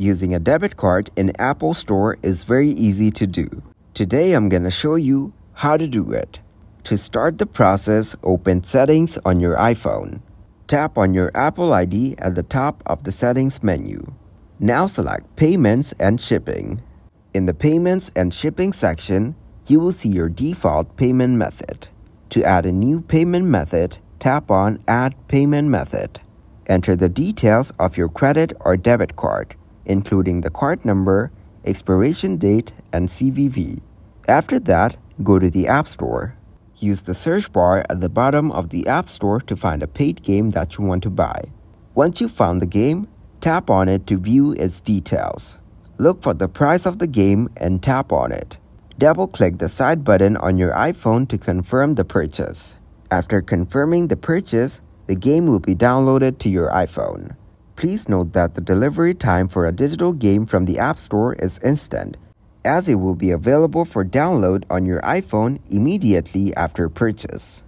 Using a debit card in Apple Store is very easy to do. Today I'm going to show you how to do it. To start the process, open Settings on your iPhone. Tap on your Apple ID at the top of the Settings menu. Now select Payments and Shipping. In the Payments and Shipping section, you will see your default payment method. To add a new payment method, tap on Add Payment Method. Enter the details of your credit or debit card, including the card number, expiration date, and CVV. After that, go to the App Store. Use the search bar at the bottom of the App Store to find a paid game that you want to buy. Once you've found the game, tap on it to view its details. Look for the price of the game and tap on it. Double-click the side button on your iPhone to confirm the purchase. After confirming the purchase, the game will be downloaded to your iPhone. Please note that the delivery time for a digital game from the App Store is instant, as it will be available for download on your iPhone immediately after purchase.